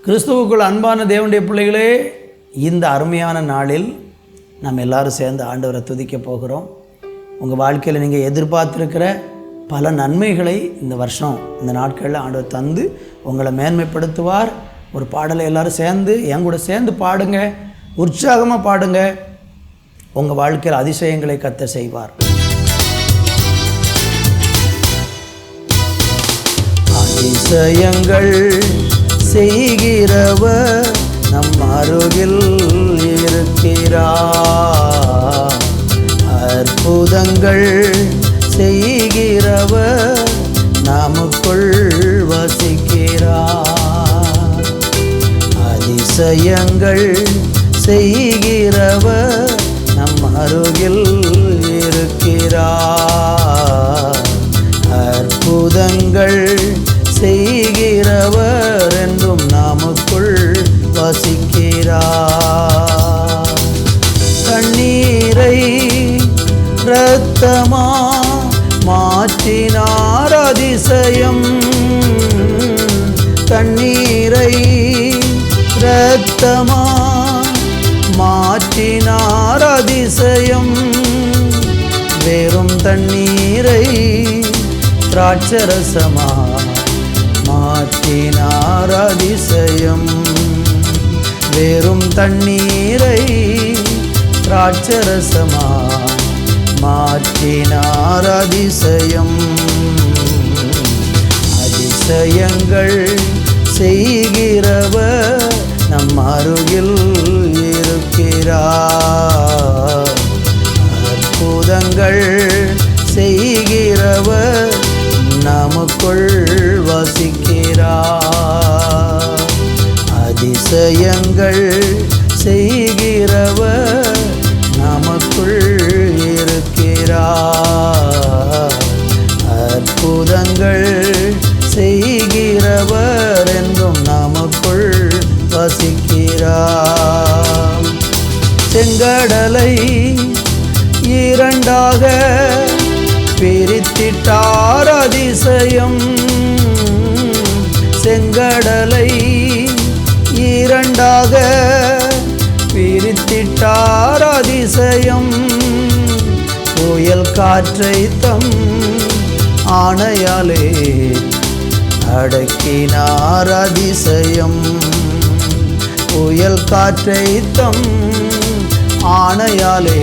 கிறிஸ்துவுக்குள் அன்பான தேவனுடைய பிள்ளைகளே, இந்த அருமையான நாளில் நாம் எல்லாரும் சேர்ந்து ஆண்டவரை துதிக்க போகிறோம். உங்கள் வாழ்க்கையில் நீங்கள் எதிர்பார்த்துருக்கிற பல நன்மைகளை இந்த வருஷம் இந்த நாட்களில் ஆண்டவர் தந்து உங்களை மேன்மைப்படுத்துவார். ஒரு பாடலை எல்லோரும் சேர்ந்து என் கூட சேர்ந்து பாடுங்க, உற்சாகமாக பாடுங்க. உங்கள் வாழ்க்கையில் அதிசயங்களை கர்த்தர் செய்வார். அதிசயங்கள் செய்கிறவர் நம் அருகில் இருக்கிறார். அற்புதங்கள் செய்கிறவர் நமக்குள் வசிக்கிறார். அதிசயங்கள் செய்கிறவர் நம் அருகில் இருக்கிறார். அற்புதங்கள் செய்கிறவர் என்றும் நமக்குள் வசிக்கிறார். கண்ணீரை இரத்தமா மாற்றினார் அதிசயம். கண்ணீரை இரத்தமா மாற்றினார் அதிசயம். வெறும் தண்ணீரை திராட்சரசமா மாற்றினார் அதிசயம். வெறும் தண்ணீரை திராட்சரசமா மாற்றினார் அதிசயம். அதிசயங்கள் செய்கிறவர் நம் அருகில் இருக்கிறார். அற்புதங்கள் செய்கிறவர் நமக்குள் வசிக்கிறார். அதிசயங்கள் செய்கிறவர் நமக்குள் இருக்கிறார். அற்புதங்கள் செய்கிறவர் என்றும் நமக்குள் வசிக்கிறார். செங்கடலை இரண்டாக பிரித்திட்டார் அதிசயம். செங்கடலை இரண்டாக பிரித்திட்டார் அதிசயம். புயல் காற்றை தம் ஆணையாலே அடக்கினார் அதிசயம். புயல் காற்றை தம் ஆணையாலே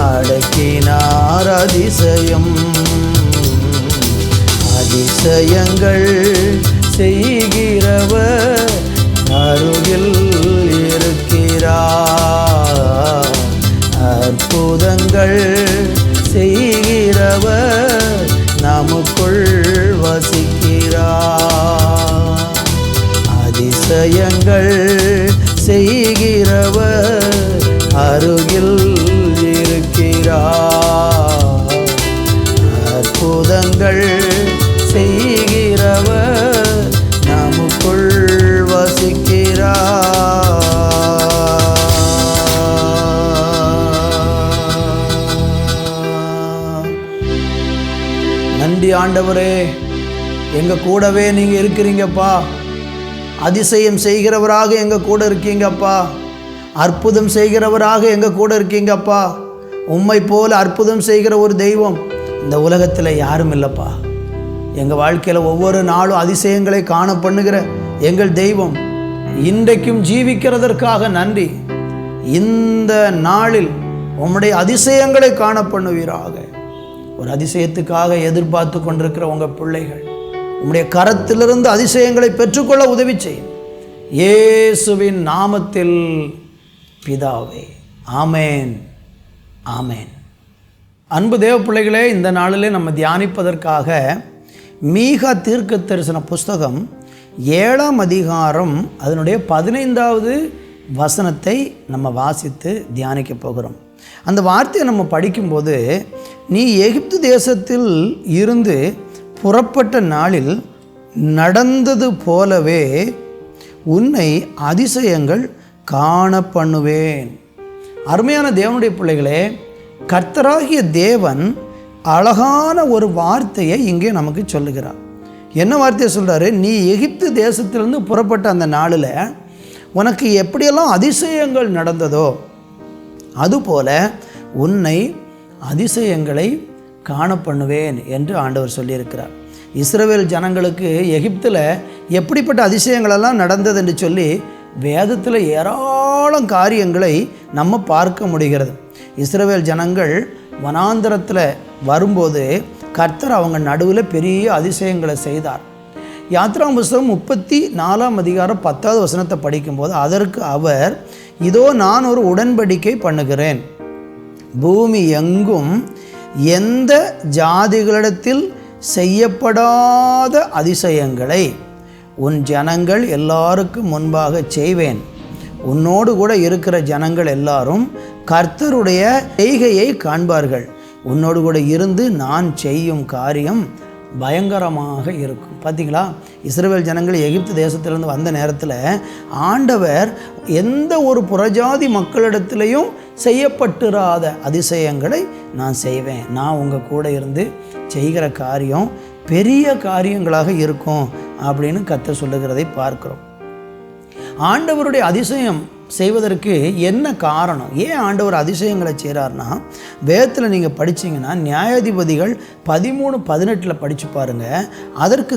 அடக்கினார் அதிசயம். அதிசயங்கள் செய்கிறவர் அருகில் இருக்கிறார். அற்புதங்கள் செய்கிறவர் நமக்குள் வசிக்கிறார். அதிசயங்கள் செய்கிறவர் அருகில் இருக்கிறார். அற்புதங்கள் செய்கிறவர் நமக்குள் வசிக்கிறார். நன்றி ஆண்டவரே, எங்கள் கூடவே நீங்கள் இருக்கிறீங்கப்பா. அதிசயம் செய்கிறவராக எங்கள் கூட இருக்கீங்கப்பா. அற்புதம் செய்கிறவராக எங்கள் கூட இருக்கீங்கப்பா. உம்மை போல அற்புதம் செய்கிற ஒரு தெய்வம் இந்த உலகத்தில் யாரும் இல்லைப்பா. எங்கள் வாழ்க்கையில் ஒவ்வொரு நாளும் அதிசயங்களை காண பண்ணுகிற எங்கள் தெய்வம் இன்றைக்கும் ஜீவிக்கிறதற்காக நன்றி. இந்த நாளில் உம்முடைய அதிசயங்களை காண பண்ணுவீராக. ஒரு அதிசயத்துக்காக எதிர்பார்த்து கொண்டிருக்கிற உங்கள் பிள்ளைகள் உம்முடைய கரத்திலிருந்து அதிசயங்களை பெற்றுக்கொள்ள உதவி செய்யும். இயேசுவின் நாமத்தில் பிதாவே, ஆமேன், ஆமேன். அன்பு தேவ பிள்ளைகளே, இந்த நாளிலே நம்ம தியானிப்பதற்காக மீகா தீர்க்க தரிசன புஸ்தகம் 7ஆம் அதிகாரம் அதனுடைய 15வது வசனத்தை நம்ம வாசித்து தியானிக்க போகிறோம். அந்த வார்த்தையை நம்ம படிக்கும்போது, நீ எகிப்து தேசத்தில் இருந்து புறப்பட்ட நாளில் நடந்தது போலவே உன்னை அதிசயங்கள் காண பண்ணுவேன். அருமையான தேவனுடைய பிள்ளைகளே, கர்த்தராகிய தேவன் அழகான ஒரு வார்த்தையை இங்கே நமக்கு சொல்லுகிறார். என்ன வார்த்தையை சொல்கிறாரு? நீ எகிப்து தேசத்திலிருந்து புறப்பட்ட அந்த நாளில் உனக்கு எப்படியெல்லாம் அதிசயங்கள் நடந்ததோ அதுபோல உன்னை அதிசயங்களை காண பண்ணுவேன் என்று ஆண்டவர் சொல்லியிருக்கிறார். இஸ்ரவேல் ஜனங்களுக்கு எகிப்தில் எப்படிப்பட்ட அதிசயங்களெல்லாம் நடந்தது என்று சொல்லி வேதத்தில் ஏராளம் காரியங்களை நம்ம பார்க்க முடிகிறது. இஸ்ரவேல் ஜனங்கள் வனாந்தரத்தில் வரும்போது கர்த்தர் அவங்க நடுவில் பெரிய அதிசயங்களை செய்தார். யாத்ராகமம் புஸ்தகம் 34 அதிகாரம் 10வது வசனத்தை படிக்கும்போது, அதற்கு அவர், இதோ நான் ஒரு உடன்படிக்கை பண்ணுகிறேன், பூமி எங்கும் எந்த ஜாதிகளிடத்தில் செய்யப்படாத அதிசயங்களை உன் ஜனங்கள் எல்லாருக்கும் முன்பாக செய்வேன். உன்னோடு கூட இருக்கிற ஜனங்கள் எல்லாரும் கர்த்தருடைய செய்கையை காண்பார்கள். உன்னோடு கூட இருந்து நான் செய்யும் காரியம் பயங்கரமாக இருக்கும். பார்த்தீங்களா, இஸ்ரவேல் ஜனங்கள் எகிப்து தேசத்திலிருந்து வந்த நேரத்தில் ஆண்டவர் எந்த ஒரு புறஜாதி மக்களிடத்திலையும் செய்யப்பட்டிராத அதிசயங்களை நான் செய்வேன். நான் உங்கள் கூட இருந்து செய்கிற காரியம் பெரிய காரியங்களாக இருக்கும் அப்படின்னு கர்த்தர் சொல்லுகிறதை பார்க்கிறோம். ஆண்டவருடைய அதிசயம் செய்வதற்கு என்ன காரணம்? ஏன் ஆண்டவர் அதிசயங்களை செய்கிறார்னா, வேதத்தில் நீங்கள் படித்தீங்கன்னா நியாயாதிபதிகள் 13:18 படித்து பாருங்கள். அதற்கு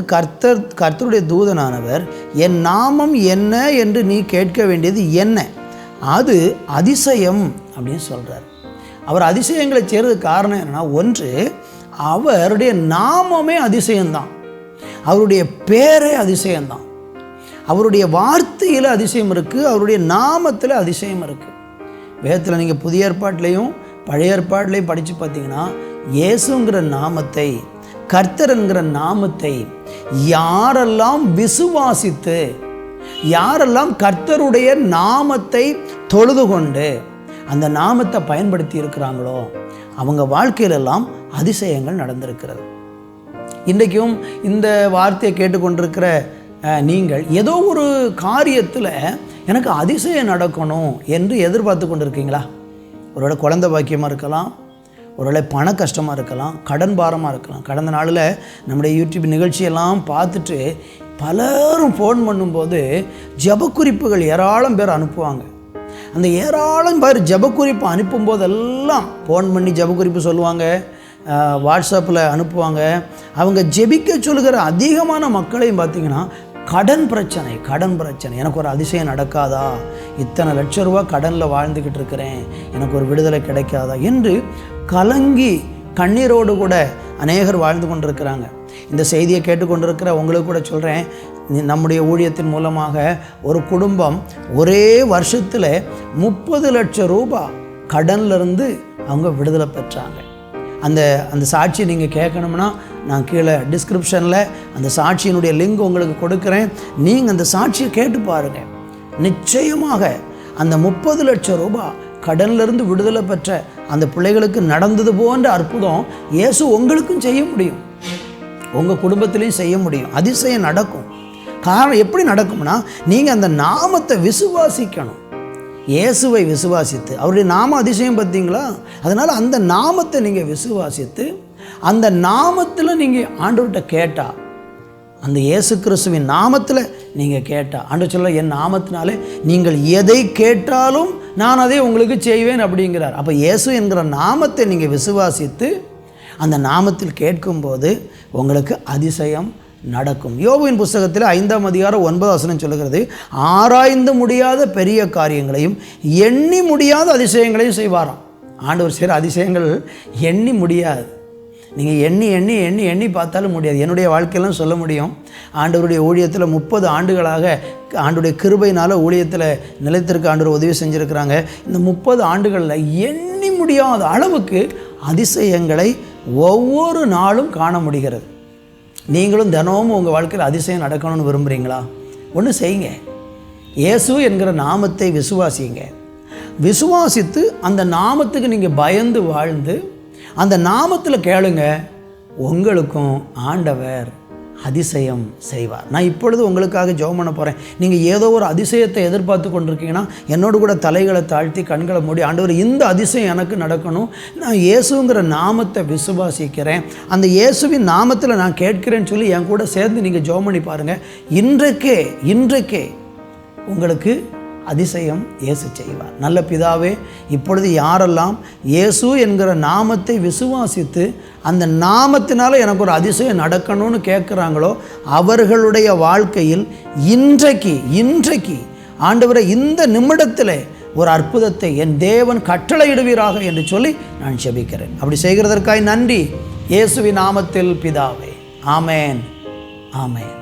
கர்த்தருடைய தூதனானவர், என் நாமம் என்ன என்று நீ கேட்க வேண்டியது என்ன? அது அதிசயம் அப்படின்னு சொல்கிறார். அவர் அதிசயங்களை செய்கிறதுக்கு காரணம் என்னென்னா, ஒன்று அவருடைய நாமமே அதிசயம்தான், அவருடைய பேரே அதிசயம்தான், அவருடைய வார்த்தையில் அதிசயம் இருக்குது, அவருடைய நாமத்தில் அதிசயம் இருக்குது. வேதத்தில் நீங்கள் புதிய ஏற்பாட்டிலையும் பழைய ஏற்பாட்டிலையும் படித்து பார்த்தீங்கன்னா, இயேசுங்கிற நாமத்தை, கர்த்தர் என்கிற நாமத்தை யாரெல்லாம் விசுவாசித்து, யாரெல்லாம் கர்த்தருடைய நாமத்தை தொழுது கொண்டு அந்த நாமத்தை பயன்படுத்தி இருக்கிறாங்களோ அவங்க வாழ்க்கையிலெல்லாம் அதிசயங்கள் நடந்திருக்கிறது. இன்றைக்கும் இந்த வார்த்தையை கேட்டுக்கொண்டிருக்கிற நீங்கள் ஏதோ ஒரு காரியத்தில் எனக்கு அதிசயம் நடக்கணும் என்று எதிர்பார்த்து கொண்டு இருக்கீங்களா? ஒருவேளை குழந்தை பாக்கியமாக இருக்கலாம், ஒருவேளை பண கஷ்டமாக இருக்கலாம், கடன் பாரமாக இருக்கலாம். கடந்த நாளில் நம்முடைய யூடியூப் நிகழ்ச்சியெல்லாம் பார்த்துட்டு பலரும் ஃபோன் பண்ணும்போது ஜபக்குறிப்புகள் ஏராளம் பேர் அனுப்புவாங்க. அந்த ஏராளம் பேர் ஜபக்குறிப்பு அனுப்பும்போதெல்லாம் ஃபோன் பண்ணி ஜபக்குறிப்பு சொல்லுவாங்க, வாட்ஸ்அப்பில் அனுப்புவாங்க. அவங்க ஜெபிக்க சொல்கிற அதிகமான மக்களையும் பார்த்திங்கன்னா கடன் பிரச்சனை, எனக்கு ஒரு அதிசயம் நடக்காதா, இத்தனை லட்ச ரூபா கடனில் வாழ்ந்துக்கிட்டு இருக்கிறேன், எனக்கு ஒரு விடுதலை கிடைக்காதா என்று கலங்கி கண்ணீரோடு கூட அநேகர் வாழ்ந்து கொண்டிருக்கிறாங்க. இந்த செய்தியை கேட்டுக்கொண்டிருக்கிற உங்களுக்கு கூட சொல்கிறேன், நம்முடைய ஊழியத்தின் மூலமாக ஒரு குடும்பம் ஒரே வருஷத்தில் 30 லட்சம் ரூபாய் கடன்லேருந்து அவங்க விடுதலை பெற்றாங்க. அந்த சாட்சியை நீங்கள் கேட்கணும்னா நான் கீழே டிஸ்கிரிப்ஷனில் அந்த சாட்சியினுடைய லிங்க் உங்களுக்கு கொடுக்குறேன். நீங்கள் அந்த சாட்சியை கேட்டு பாருங்கள். நிச்சயமாக அந்த 30 லட்சம் ரூபாய் கடன்லேருந்து விடுதலை பெற்ற அந்த பிள்ளைகளுக்கு நடந்தது போன்ற அற்புதம் இயேசு உங்களுக்கும் செய்ய முடியும், உங்கள் குடும்பத்திலையும் செய்ய முடியும். அதிசயம் நடக்கும். காரணம் எப்படி நடக்கும்னா, நீங்கள் அந்த நாமத்தை விசுவாசிக்கணும். இயேசுவை விசுவாசித்து, அவருடைய நாம அதிசயம் பார்த்தீங்களா? அதனால் அந்த நாமத்தை நீங்கள் விசுவாசித்து, அந்த நாமத்தில் நீங்கள் ஆண்டவர்கிட்ட கேட்டால், அந்த இயேசு கிறிஸ்துவின் நாமத்தில் நீங்கள் கேட்டால், ஆண்டவர் சொல்ல, என் நாமத்தினாலே நீங்கள் எதை கேட்டாலும் நான் அதை உங்களுக்கு செய்வேன் அப்படிங்கிறார். அப்போ இயேசு என்கிற நாமத்தை நீங்கள் விசுவாசித்து அந்த நாமத்தில் கேட்கும்போது உங்களுக்கு அதிசயம் நடக்கும். யோபுவின் புஸ்தகத்தில் 5ஆம் அதிகாரம் 9வது வசனம் சொல்லுகிறது, ஆராய்ந்து முடியாத பெரிய காரியங்களையும் எண்ணி முடியாத அதிசயங்களையும் செய்வாராம். ஆண்டவர் செய்கிற அதிசயங்கள் எண்ணி முடியாது. நீங்கள் எண்ணி எண்ணி எண்ணி எண்ணி பார்த்தாலும் முடியாது. என்னுடைய வாழ்க்கையெல்லாம் சொல்ல முடியும். ஆண்டவருடைய ஊழியத்தில் 30 ஆண்டுகளாக ஆண்டுடைய கிருபையினால் ஊழியத்தில் நிலைத்திருக்க ஆண்டவர் உதவி செஞ்சுருக்கிறாங்க. இந்த 30 ஆண்டுகளில் எண்ணி முடியாத அளவுக்கு அதிசயங்களை ஒவ்வொரு நாளும் காண முடிகிறது. நீங்களும் தினமும் உங்கள் வாழ்க்கையில் அதிசயம் நடக்கணும்னு விரும்புகிறீங்களா? ஒன்று செய்யுங்க, இயேசு என்கிற நாமத்தை விசுவாசிங்க. விசுவாசித்து அந்த நாமத்துக்கு நீங்கள் பயந்து வாழ்ந்து அந்த நாமத்தில் கேளுங்க, உங்களுக்கும் ஆண்டவர் அதிசயம் செய்வார். நான் இப்பொழுது உங்களுக்காக ஜெபம் பண்ண போகிறேன். நீங்கள் ஏதோ ஒரு அதிசயத்தை எதிர்பார்த்து கொண்டிருக்கீங்கன்னா என்னோடு கூட தலைகளை தாழ்த்தி கண்களை மூடி, ஆண்டவர் இந்த அதிசயம் எனக்கு நடக்கணும், நான் இயேசுங்கிற நாமத்தை விசுவாசிக்கிறேன், அந்த இயேசுவின் நாமத்தில் நான் கேட்கிறேன்னு சொல்லி என் கூட சேர்ந்து நீங்கள் ஜெபம் பண்ணி பாருங்கள். இன்றைக்கே உங்களுக்கு அதிசயம் இயேசு செய்வார். நல்ல பிதாவே, இப்பொழுது யாரெல்லாம் இயேசு என்கிற நாமத்தை விசுவாசித்து அந்த நாமத்தினால எனக்கு ஒரு அதிசயம் நடக்கணும்னு கேட்குறாங்களோ அவர்களுடைய வாழ்க்கையில் இன்றைக்கு ஆண்டவரை இந்த நிமிடத்தில் ஒரு அற்புதத்தை என் தேவன் கட்டளையிடுவீராக என்று சொல்லி நான் ஜெபிக்கிறேன். அப்படி செய்கிறதற்காய் நன்றி, இயேசுவின் நாமத்தில் பிதாவே. ஆமேன், ஆமேன்.